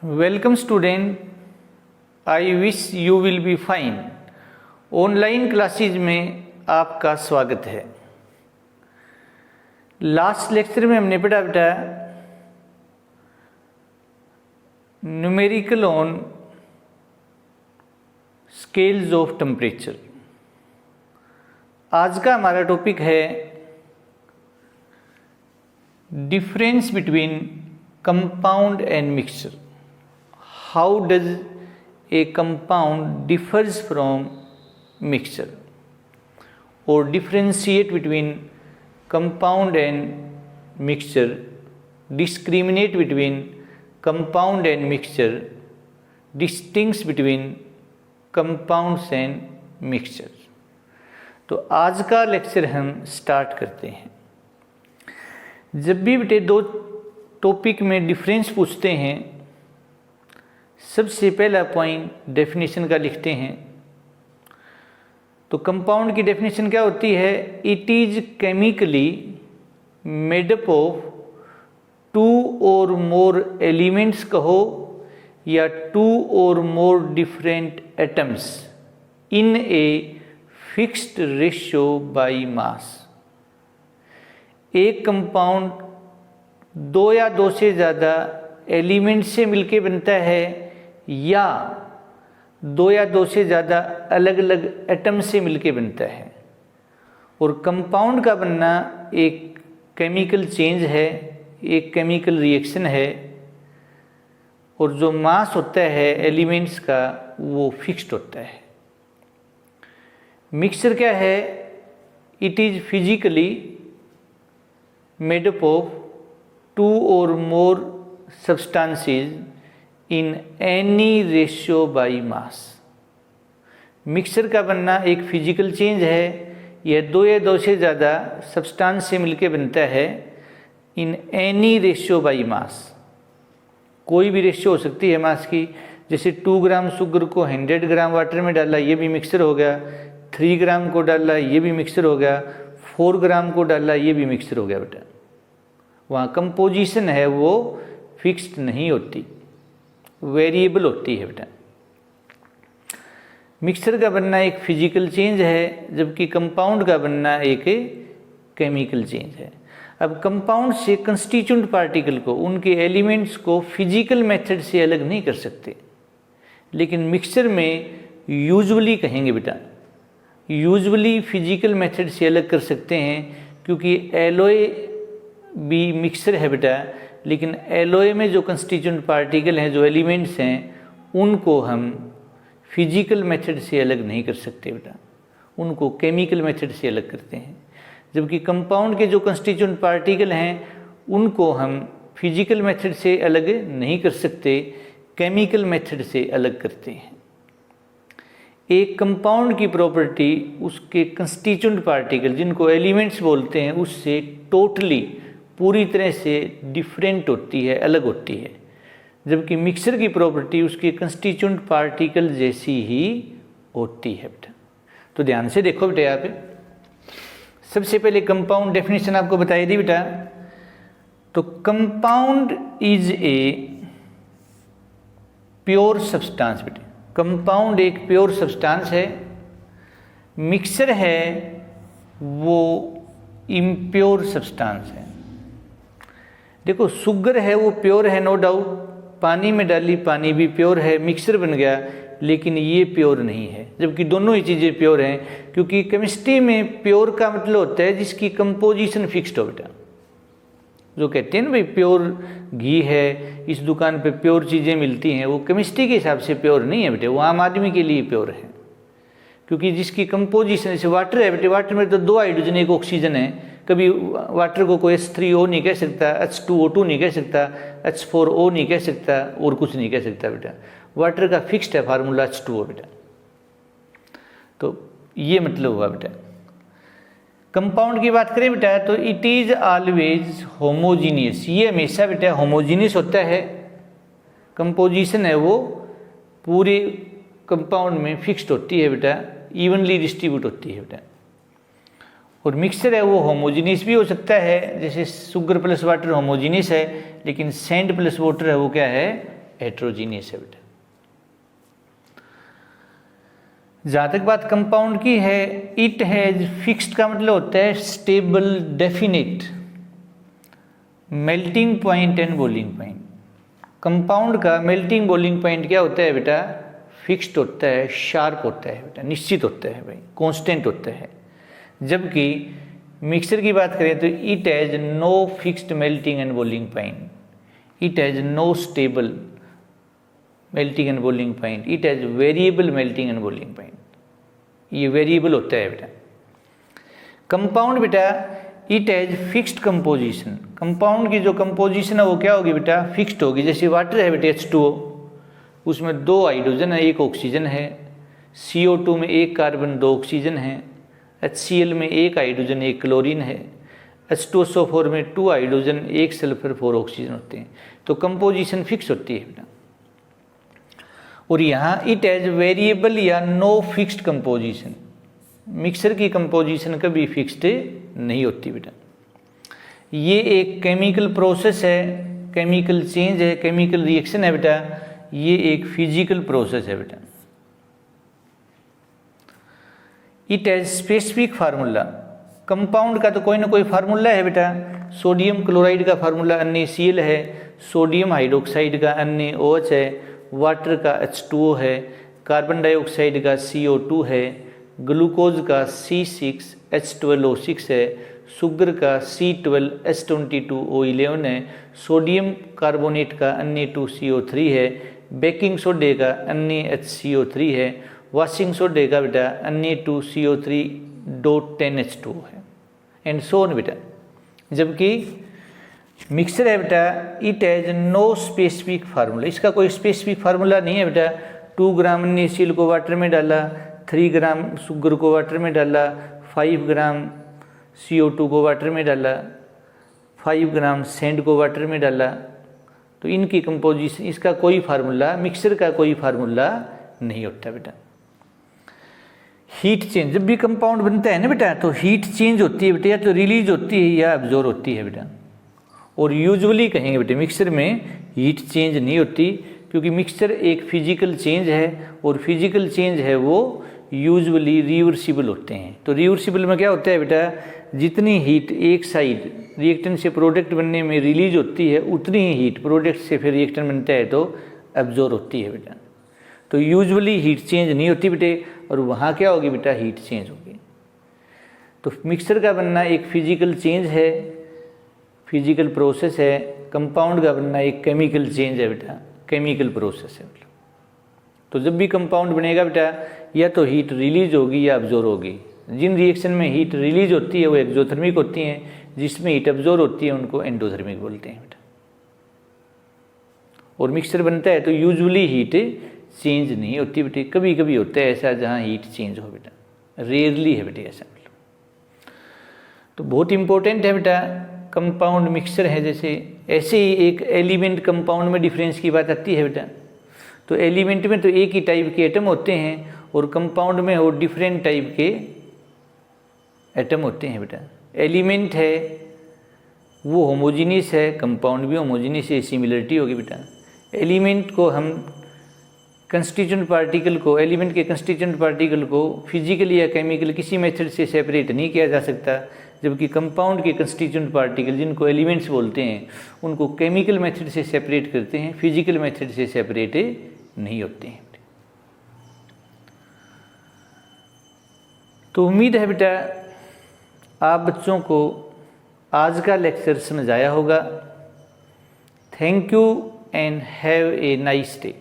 Welcome student, I wish you will be fine. Online classes में आपका स्वागत है। लास्ट लेक्चर में हमने पढ़ा बेटा numerical on scales of temperature. आज का हमारा टॉपिक है difference between compound and mixture. How does a compound differs from mixture, or differentiate between compound and mixture, discriminate between compound and mixture, distinguish between compounds and mixture। तो आज का lecture हम start करते हैं। जब भी बेटे दो टॉपिक में डिफरेंस पूछते हैं, सबसे पहला पॉइंट डेफिनेशन का लिखते हैं। तो कंपाउंड की डेफिनेशन क्या होती है? It is chemically made up of two or more elements कहो या two or more different atoms in a fixed ratio by mass. एक कंपाउंड दो या दो से ज़्यादा एलिमेंट से मिलके बनता है या दो या दो से ज़्यादा अलग अलग एटम से मिलके बनता है। और कंपाउंड का बनना एक केमिकल चेंज है, एक केमिकल रिएक्शन है, और जो मास होता है एलिमेंट्स का वो फिक्स्ड होता है। मिक्सचर क्या है? It is physically made up of two or more substances in any ratio by mass. Mixture का बनना एक फिजिकल चेंज है, यह दो या दो से ज़्यादा सब्सटेंस से मिलके बनता है इन एनी रेशियो बाय मास। कोई भी रेशियो हो सकती है मास की, जैसे 2 ग्राम शुगर को 100 ग्राम वाटर में डाला, ये भी मिक्सचर हो गया। 3 ग्राम को डाला, ये भी मिक्सचर हो गया। 4 ग्राम को डाला, ये भी मिक्सचर हो गया बेटा। वहाँ कंपोजिशन है वो फिक्स्ड नहीं होती, वेरिएबल होती है बेटा। मिक्सचर का बनना एक फिजिकल चेंज है, जबकि कंपाउंड का बनना एक केमिकल चेंज है। अब कंपाउंड से कंस्टिट्यूएंट पार्टिकल को, उनके एलिमेंट्स को फिजिकल मेथड से अलग नहीं कर सकते, लेकिन मिक्सचर में यूजुअली कहेंगे बेटा, यूजुअली फिजिकल मेथड से अलग कर सकते हैं, क्योंकि एलॉय भी मिक्सचर है बेटा, लेकिन एलॉय में जो कंस्टिट्यूएंट पार्टिकल हैं, जो एलिमेंट्स हैं, उनको हम फिजिकल मेथड से अलग नहीं कर सकते बेटा, उनको केमिकल मेथड से अलग करते हैं। जबकि कंपाउंड के जो कंस्टिट्यूएंट पार्टिकल हैं, उनको हम फिजिकल मेथड से अलग नहीं कर सकते, केमिकल मेथड से अलग करते हैं। एक कंपाउंड की प्रॉपर्टी उसके कंस्टिट्यूएंट पार्टिकल, जिनको एलिमेंट्स बोलते हैं, उससे टोटली पूरी तरह से डिफरेंट होती है, अलग होती है। जबकि मिक्सचर की प्रॉपर्टी उसके कंस्टिट्यूएंट पार्टिकल जैसी ही होती है बेटा। तो ध्यान से देखो बेटा, यहाँ पे सबसे पहले कंपाउंड डेफिनेशन आपको बताई दी बेटा। तो compound is a pure substance बेटा। कंपाउंड एक प्योर सब्सटेंस है। मिक्सचर है वो इम्प्योर सब्सटेंस है। देखो, शुगर है वो प्योर है, नो डाउट, पानी में डाली पानी भी प्योर है, मिक्सचर बन गया, लेकिन ये प्योर नहीं है। जबकि दोनों ही चीज़ें प्योर हैं, क्योंकि केमिस्ट्री में प्योर का मतलब होता है जिसकी कंपोजिशन फिक्स्ड हो बेटा। जो कहते हैं ना भाई प्योर घी है, इस दुकान पे प्योर चीज़ें मिलती हैं, वो केमिस्ट्री के हिसाब से प्योर नहीं है बेटे, वो आम आदमी के लिए प्योर है। क्योंकि जिसकी कंपोजिशन, जैसे वाटर है बेटे, वाटर में तो 2 हाइड्रोजन एक ऑक्सीजन है। कभी वाटर को कोई H3O नहीं कह सकता, H2O2 नहीं कह सकता, H4O नहीं कह सकता, और कुछ नहीं कह सकता बेटा। वाटर का फिक्स्ड है फार्मूला H2O बेटा। तो ये मतलब हुआ बेटा। कंपाउंड की बात करें बेटा, तो इट इज ऑलवेज होमोजीनियस। ये हमेशा बेटा होमोजीनियस होता है। कंपोजिशन है वो पूरे कंपाउंड में फिक्स्ड होती है बेटा, इवनली डिस्ट्रीब्यूट होती है बेटा। और मिक्सचर है वो होमोजीनियस भी हो सकता है, जैसे शुगर प्लस वाटर होमोजीनियस है, लेकिन सैंड प्लस वाटर है वो क्या है? हेट्रोजीनियस है बेटा। जहाँ तक बात कंपाउंड की है, इट हैज फिक्स्ड का मतलब होता है stable, definite, melting point and boiling point. Compound का मेल्टिंग बॉइलिंग पॉइंट क्या होता है बेटा? फिक्स्ड होता है, शार्प होता है बेटा, निश्चित होता है भाई, कांस्टेंट होता है। जबकि मिक्सर की बात करें तो it has no fixed melting and boiling point, it has no stable melting and boiling point, it has variable melting and boiling point. ये वेरिएबल होता है बेटा। कंपाउंड बेटा it has fixed composition. Compound की जो कंपोजिशन है वो क्या होगी बेटा? फिक्स्ड होगी। जैसे वाटर है बेटा H2O, उसमें 2 हाइड्रोजन है, 1 ऑक्सीजन है। CO2 में 1 कार्बन 2 ऑक्सीजन है। HCl में 1 हाइड्रोजन 1 क्लोरीन है। H2SO4 में 2 हाइड्रोजन 1 सल्फर 4 ऑक्सीजन होते हैं। तो कंपोजिशन फिक्स होती है बेटा। और यहाँ इट हैज वेरिएबल या नो फिक्स्ड कंपोजिशन। मिक्सर की कंपोजिशन कभी फिक्स्ड नहीं होती बेटा। ये एक केमिकल प्रोसेस है, केमिकल चेंज है, केमिकल रिएक्शन है बेटा। ये एक फिजिकल प्रोसेस है बेटा। It has specific formula. Compound का तो कोई ना कोई फार्मूला है बेटा। सोडियम क्लोराइड का फार्मूला NaCl है, सोडियम हाइड्रोक्साइड का NaOH है, वाटर का H2O है, कार्बन डाइऑक्साइड का CO2 है, ग्लूकोज का C6H12O6 है, शुगर का C12H22O11 है, सोडियम कार्बोनेट का Na2CO3 है, बेकिंग सोडे का NaHCO3 है, वॉशिंग सोडे का बेटा Na2CO3.10H2 है, एंड सो ऑन बेटा। जबकि मिक्सर है बेटा it has no specific formula. इसका कोई स्पेसिफिक फार्मूला नहीं है बेटा। 2 ग्राम NaCl को वाटर में डाला, 3 ग्राम शुगर को वाटर में डाला, 5 ग्राम CO2 को वाटर में डाला, 5 ग्राम सैंड को वाटर में डाला, तो इनकी कंपोजिशन, इसका कोई फार्मूला, मिक्सर का कोई फार्मूला नहीं होता बेटा। हीट चेंज, जब भी कंपाउंड बनता है ना बेटा तो हीट चेंज होती है बेटा, या तो रिलीज होती है या एब्जॉर्ब होती है बेटा। और यूजुअली कहेंगे बेटे मिक्सर में हीट चेंज नहीं होती, क्योंकि मिक्सचर एक फिजिकल चेंज है और फिजिकल चेंज है वो यूजुअली रिवर्सिबल होते हैं। तो रिवर्सिबल में क्या होता है बेटा? जितनी हीट एक साइड रिएक्टेंट से प्रोडक्ट बनने में रिलीज होती है उतनी ही हीट प्रोडक्ट से फिर रिएक्टेंट बनता है तो एब्जॉर्ब होती है बेटा। तो यूजुअली हीट चेंज नहीं होती बेटे, और वहाँ क्या होगी बेटा? हीट चेंज होगी। तो मिक्सर का बनना एक फिजिकल चेंज है, फिजिकल प्रोसेस है। कंपाउंड का बनना एक केमिकल चेंज है बेटा, केमिकल प्रोसेस है। तो जब भी कंपाउंड बनेगा बेटा या तो हीट रिलीज होगी या एब्जॉर्ब होगी। जिन रिएक्शन में हीट रिलीज होती है वो एक्सोथर्मिक होती हैं, जिसमें हीट एब्जॉर्ब होती है उनको एंडोथर्मिक बोलते हैं बेटा। और मिक्सचर बनता है तो यूजुअली हीट चेंज नहीं होती बेटे, कभी कभी होता है ऐसा जहाँ हीट चेंज हो बेटा, रेयरली है बेटे ऐसा। तो बहुत इंपॉर्टेंट है बेटा कंपाउंड मिक्सचर है। जैसे ऐसे ही एक एलिमेंट कंपाउंड में डिफरेंस की बात आती है बेटा। तो एलिमेंट में तो एक ही टाइप के एटम होते हैं और कंपाउंड में वो डिफरेंट टाइप के एटम होते हैं बेटा। एलिमेंट है वो होमोजीनियस है, कंपाउंड भी होमोजीनियस है, सिमिलरिटी होगी बेटा। एलिमेंट को हम कंस्टिट्यूएंट पार्टिकल को, एलिमेंट के कंस्टिट्यूएंट पार्टिकल को फिजिकली या केमिकल किसी मेथड से सेपरेट नहीं किया जा सकता, जबकि कंपाउंड के कंस्टिट्यूएंट पार्टिकल जिनको एलिमेंट्स बोलते हैं उनको केमिकल मेथड से सेपरेट करते हैं, फिजिकल मेथड से सेपरेट नहीं होते हैं। तो उम्मीद है बेटा आप बच्चों को आज का लेक्चर समझ आया होगा। Thank you and have a nice day.